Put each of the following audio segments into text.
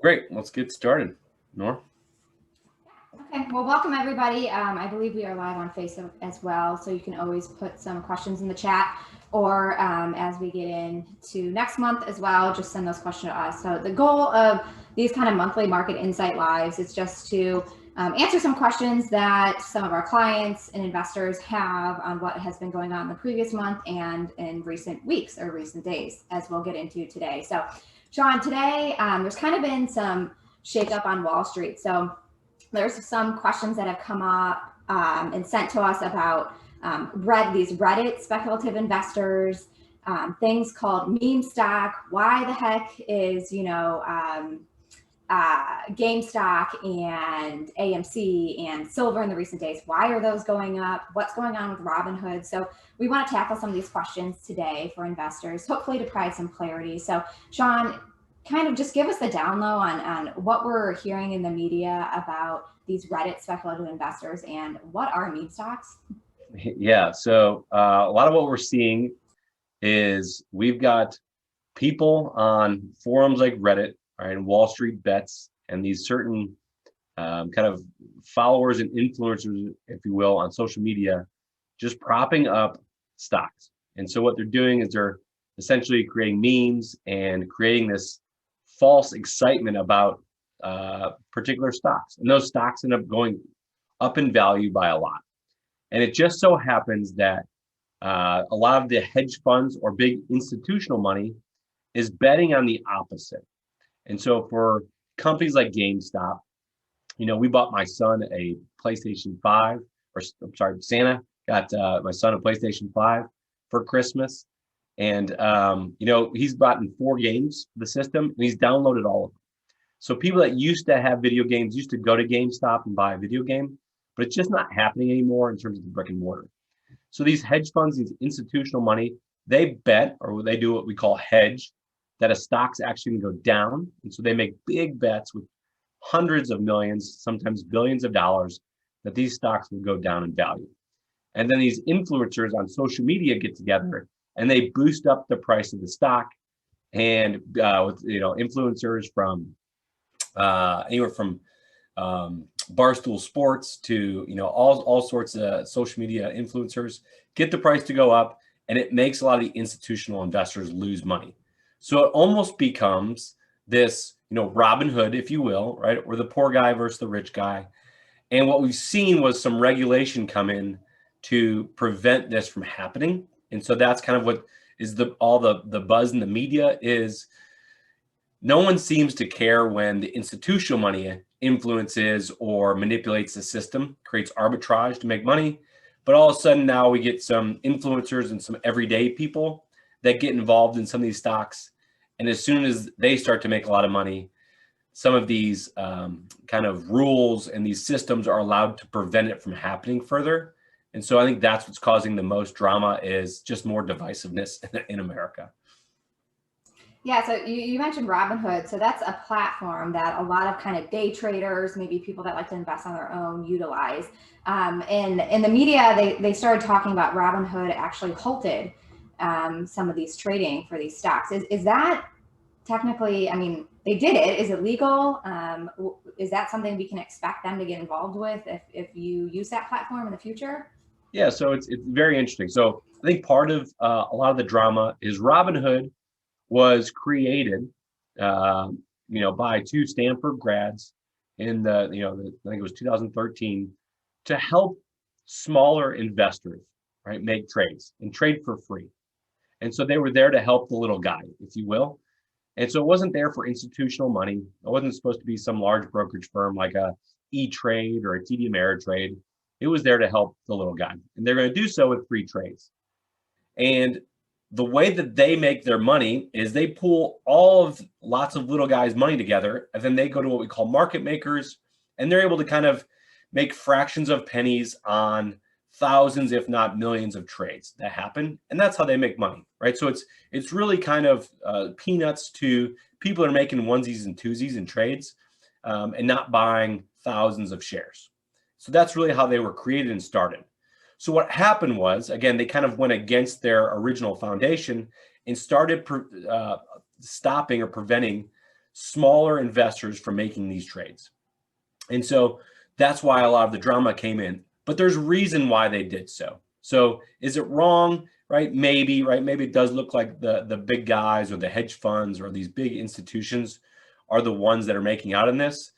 Great. Let's get started. Nor? Okay, well, welcome everybody. I believe we are live on Facebook as well, so you can always put some questions in the chat, or as we get into next month as well, just send those questions to us. So the goal of these kind of monthly market insight lives is just to answer some questions that some of our clients and investors have on what has been going on in the previous month and in recent weeks or recent days, as we'll get into today. So, Sean, today there's kind of been some shakeup on Wall Street. So there's some questions that have come up and sent to us about these Reddit speculative investors, things called meme stock. Why the heck is, GameStop and AMC and silver in the recent days? Why are those going up? What's going on with Robinhood? So we want to tackle some of these questions today for investors, hopefully to provide some clarity. So Sean, kind of just give us the down low on what we're hearing in the media about these Reddit speculative investors and what are meme stocks? Yeah, so a lot of what we're seeing is we've got people on forums like Reddit, right, and Wall Street Bets, and these certain kind of followers and influencers, if you will, on social media, just propping up stocks. And so what they're doing is they're essentially creating memes and creating this false excitement about particular stocks, and those stocks end up going up in value by a lot. And it just so happens that a lot of the hedge funds or big institutional money is betting on the opposite. And so for companies like GameStop, we bought my son a PlayStation 5, or I'm sorry, Santa got my son a PlayStation 5 for Christmas. And, he's bought 4 games for the system, and he's downloaded all of them. So people that used to have video games used to go to GameStop and buy a video game, but it's just not happening anymore in terms of the brick and mortar. So these hedge funds, these institutional money, they bet, or they do what we call hedge, that a stock's actually going to go down. And so they make big bets with hundreds of millions, sometimes billions of dollars, that these stocks will go down in value. And then these influencers on social media get together and they boost up the price of the stock. And with influencers from anywhere from Barstool Sports to all sorts of social media influencers get the price to go up, and it makes a lot of the institutional investors lose money. So it almost becomes this Robinhood, if you will, right, or the poor guy versus the rich guy. And what we've seen was some regulation come in to prevent this from happening. And so that's kind of what is all the buzz in the media is. No one seems to care when the institutional money influences or manipulates the system, creates arbitrage to make money. But all of a sudden now we get some influencers and some everyday people that get involved in some of these stocks. And as soon as they start to make a lot of money, some of these kind of rules and these systems are allowed to prevent it from happening further. And so I think that's what's causing the most drama, is just more divisiveness in America. Yeah, so you mentioned Robinhood. So that's a platform that a lot of kind of day traders, maybe people that like to invest on their own, utilize. And in the media, they started talking about Robinhood actually halted some of these trading for these stocks. Is that technically, they did it. Is it legal? Is that something we can expect them to get involved with if you use that platform in the future? Yeah, so it's very interesting. So I think part of a lot of the drama is Robinhood was created, by 2 Stanford grads in I think it was 2013, to help smaller investors, right, make trades and trade for free. And so they were there to help the little guy, if you will. And so it wasn't there for institutional money. It wasn't supposed to be some large brokerage firm like a E-Trade or a TD Ameritrade. It was there to help the little guy. And they're going to do so with free trades. And the way that they make their money is they pool lots of little guys' money together, and then they go to what we call market makers, and they're able to kind of make fractions of pennies on thousands, if not millions, of trades that happen, and that's how they make money, right? So it's really kind of peanuts to people that are making onesies and twosies in trades, and not buying thousands of shares. So that's really how they were created and started. So what happened was, again, they kind of went against their original foundation and started stopping or preventing smaller investors from making these trades. And so that's why a lot of the drama came in. But there's reason why they did so. So is it wrong? Right? Maybe, right? Maybe it does look like the big guys or the hedge funds or these big institutions are the ones that are making out in this.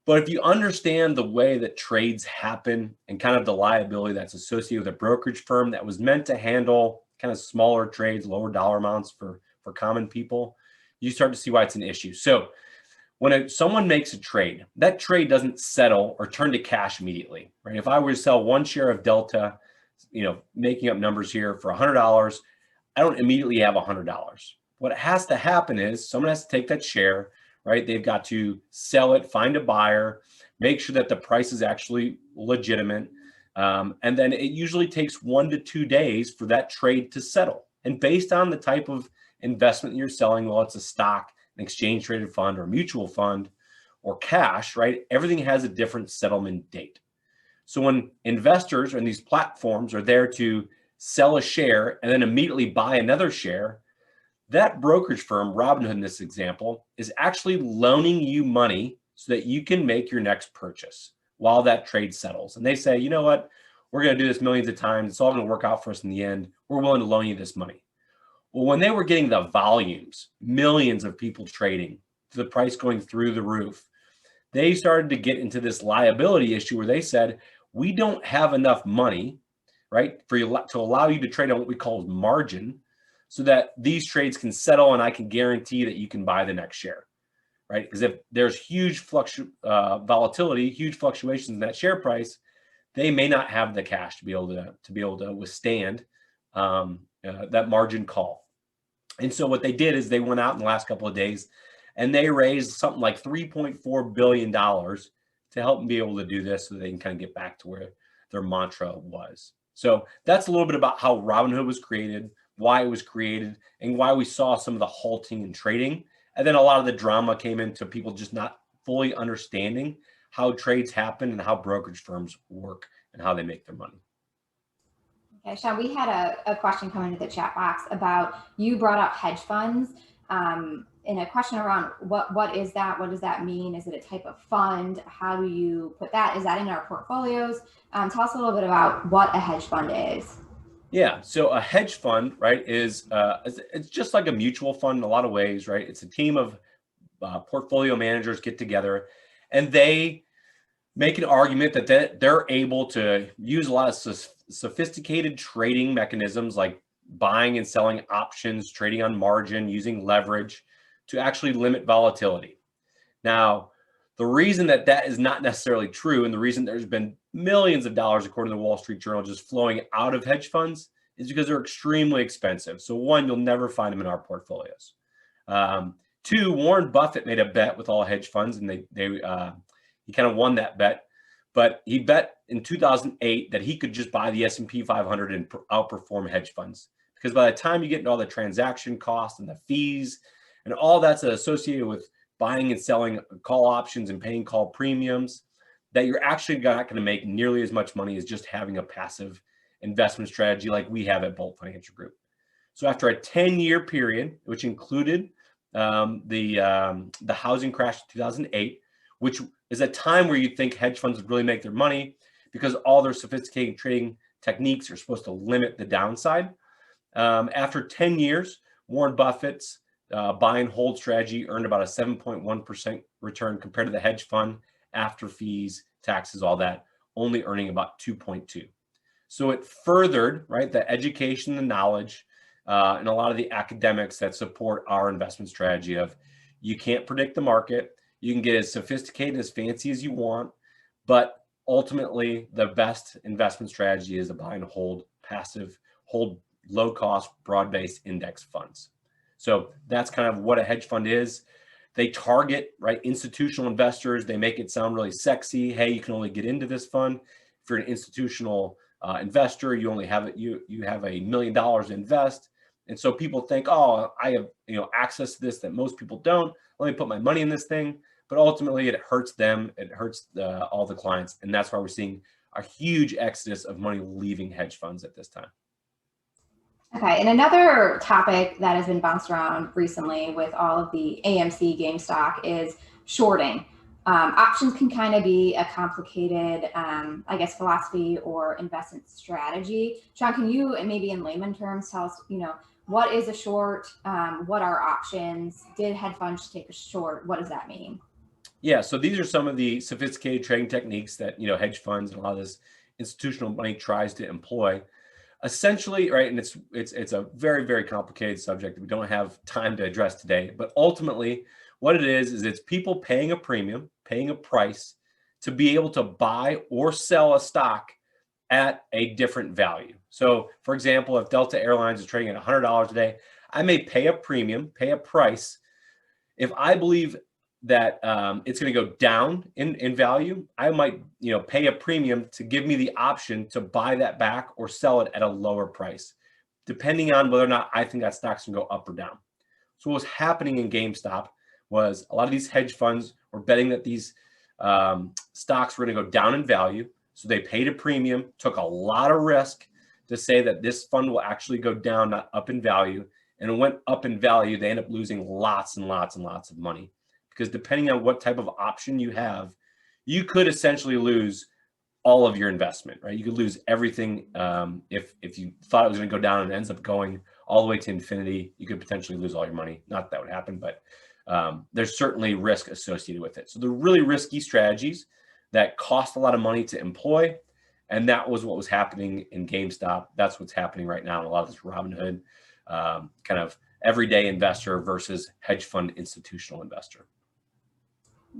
But if you understand the way that trades happen and kind of the liability that's associated with a brokerage firm that was meant to handle kind of smaller trades, lower dollar amounts for common people, you start to see why it's an issue. So when someone makes a trade, that trade doesn't settle or turn to cash immediately, right? If I were to sell one share of Delta, making up numbers here for $100, I don't immediately have $100. What has to happen is someone has to take that share, right? They've got to sell it, find a buyer, make sure that the price is actually legitimate. And then it usually takes 1 to 2 days for that trade to settle. And based on the type of investment you're selling, well, it's a stock, an exchange traded fund, or a mutual fund, or cash, right? Everything has a different settlement date. So when investors and these platforms are there to sell a share and then immediately buy another share, that brokerage firm, Robinhood in this example, is actually loaning you money so that you can make your next purchase while that trade settles. And they say, you know what, we're going to do this millions of times. It's all going to work out for us in the end. We're willing to loan you this money. Well, when they were getting the volumes, millions of people trading, the price going through the roof, they started to get into this liability issue where they said, we don't have enough money, right, for you to allow you to trade on what we call margin so that these trades can settle and I can guarantee that you can buy the next share, right? Because if there's huge volatility, huge fluctuations in that share price, they may not have the cash to be able to withstand that margin call. And so what they did is they went out in the last couple of days and they raised something like $3.4 billion to help them be able to do this so they can kind of get back to where their mantra was. So that's a little bit about how Robinhood was created, why it was created, and why we saw some of the halting in trading. And then a lot of the drama came into people just not fully understanding how trades happen and how brokerage firms work and how they make their money. Okay, Sean, we had a question come into the chat box about, you brought up hedge funds, and a question around what is that? What does that mean? Is it a type of fund? How do you put that? Is that in our portfolios? Tell us a little bit about what a hedge fund is. Yeah, so a hedge fund, right, is it's just like a mutual fund in a lot of ways, right? It's a team of portfolio managers get together, and they make an argument that they're able to use a lot of sophisticated trading mechanisms like buying and selling options, trading on margin, using leverage to actually limit volatility. Now, the reason that is not necessarily true, and the reason there's been millions of dollars, according to the Wall Street Journal, just flowing out of hedge funds is because they're extremely expensive. So one, you'll never find them in our portfolios. Two, Warren Buffett made a bet with all hedge funds, and he kind of won that bet. But he bet in 2008 that he could just buy the S&P 500 and outperform hedge funds. Because by the time you get into all the transaction costs and the fees and all that's associated with buying and selling call options and paying call premiums, that you're actually not going to make nearly as much money as just having a passive investment strategy like we have at Bolt Financial Group. So after a 10-year period, which included the housing crash in 2008, which is a time where you think hedge funds would really make their money because all their sophisticated trading techniques are supposed to limit the downside. After 10 years, Warren Buffett's buy and hold strategy earned about a 7.1% return compared to the hedge fund after fees, taxes, all that, only earning about 2.2. So it furthered, right, the education, the knowledge, and a lot of the academics that support our investment strategy of you can't predict the market. You can get as sophisticated, as fancy as you want, but ultimately the best investment strategy is a buy and hold, passive, hold low cost, broad-based index funds. So that's kind of what a hedge fund is. They target, right, institutional investors. They make it sound really sexy. Hey, you can only get into this fund if you're an institutional investor. You only have you have $1 million to invest, and so people think, oh, I have access to this that most people don't. Let me put my money in this thing. But ultimately, it hurts them. It hurts all the clients, and that's why we're seeing a huge exodus of money leaving hedge funds at this time. Okay, and another topic that has been bounced around recently with all of the AMC GameStop is shorting. Options can kind of be a complicated, I guess, philosophy or investment strategy. Sean, can you maybe in layman terms tell us, what is a short? What are options? Did hedge funds take a short? What does that mean? Yeah, so these are some of the sophisticated trading techniques that hedge funds and a lot of this institutional money tries to employ. Essentially, right, and it's a very, very complicated subject that we don't have time to address today. But ultimately, what it is it's people paying a premium, paying a price to be able to buy or sell a stock at a different value. So, for example, if Delta Airlines is trading at $100 a day, I may pay a premium, pay a price if I believe that it's going to go down in value. I might pay a premium to give me the option to buy that back or sell it at a lower price, depending on whether or not I think that stock's going to go up or down. So what was happening in GameStop was a lot of these hedge funds were betting that these stocks were going to go down in value. So they paid a premium, took a lot of risk to say that this fund will actually go down, not up in value. And it went up in value. They end up losing lots and lots and lots of money because depending on what type of option you have, you could essentially lose all of your investment, right? You could lose everything. If you thought it was going to go down and it ends up going all the way to infinity, you could potentially lose all your money. Not that would happen, but there's certainly risk associated with it. So they're really risky strategies that cost a lot of money to employ. And that was what was happening in GameStop. That's what's happening right now in a lot of this Robinhood kind of everyday investor versus hedge fund institutional investor.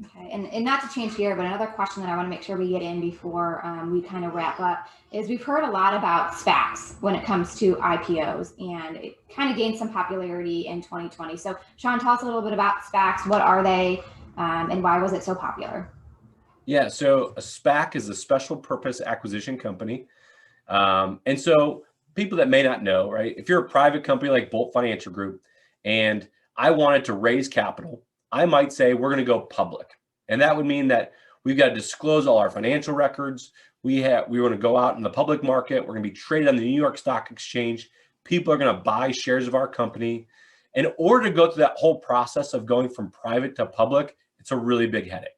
Okay, and not to change here, but another question that I want to make sure we get in before we kind of wrap up is we've heard a lot about SPACs when it comes to IPOs, and it kind of gained some popularity in 2020. So, Sean, tell us a little bit about SPACs. What are they, and why was it so popular? Yeah, so a SPAC is a special purpose acquisition company. And so people that may not know, right? If you're a private company like Bolt Financial Group and I wanted to raise capital, I might say we're going to go public. And that would mean that we've got to disclose all our financial records. We want to go out in the public market. We're going to be traded on the New York Stock Exchange. People are going to buy shares of our company. In order to go through that whole process of going from private to public, it's a really big headache.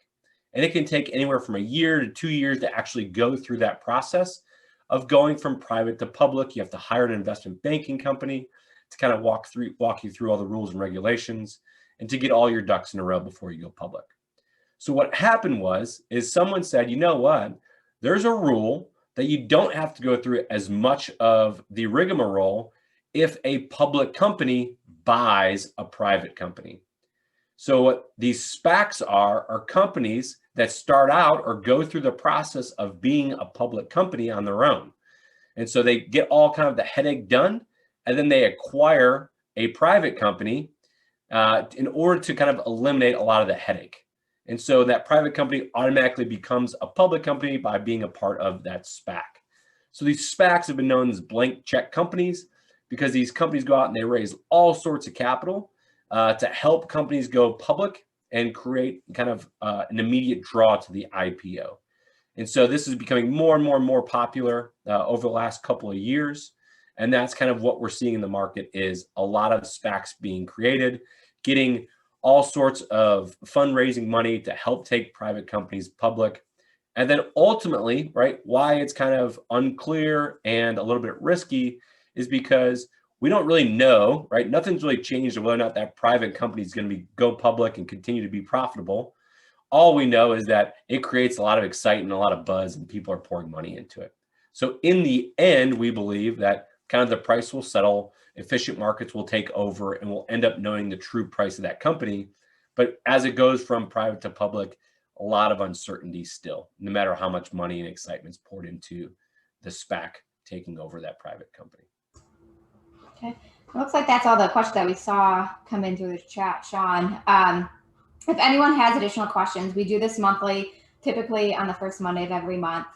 And it can take anywhere from a year to 2 years to actually go through that process of going from private to public. You have to hire an investment banking company to kind of walk you through all the rules and regulations and to get all your ducks in a row before you go public. So what happened is someone said, you know what, there's a rule that you don't have to go through as much of the rigmarole if a public company buys a private company. So what these SPACs are companies that start out or go through the process of being a public company on their own. And so they get all kind of the headache done, and then they acquire a private company in order to kind of eliminate a lot of the headache. And so that private company automatically becomes a public company by being a part of that SPAC. So these SPACs have been known as blank check companies because these companies go out and they raise all sorts of capital to help companies go public and create kind of an immediate draw to the IPO. And so this is becoming more and more and more popular over the last couple of years. And that's kind of what we're seeing in the market is a lot of SPACs being created, getting all sorts of fundraising money to help take private companies public. And then ultimately, right, why it's kind of unclear and a little bit risky is because we don't really know, right? Nothing's really changed whether or not that private company is going to go public and continue to be profitable. All we know is that it creates a lot of excitement, a lot of buzz, and people are pouring money into it. So in the end, we believe that kind of the price will settle, efficient markets will take over, and we'll end up knowing the true price of that company. But as it goes from private to public, a lot of uncertainty still, no matter how much money and excitement is poured into the SPAC taking over that private company. Okay, it looks like that's all the questions that we saw come in through the chat, Sean. If anyone has additional questions, we do this monthly, typically on the first Monday of every month.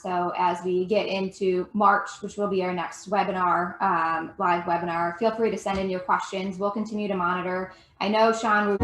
So as we get into March, which will be our next webinar, live webinar, feel free to send in your questions. We'll continue to monitor. I know, Sean,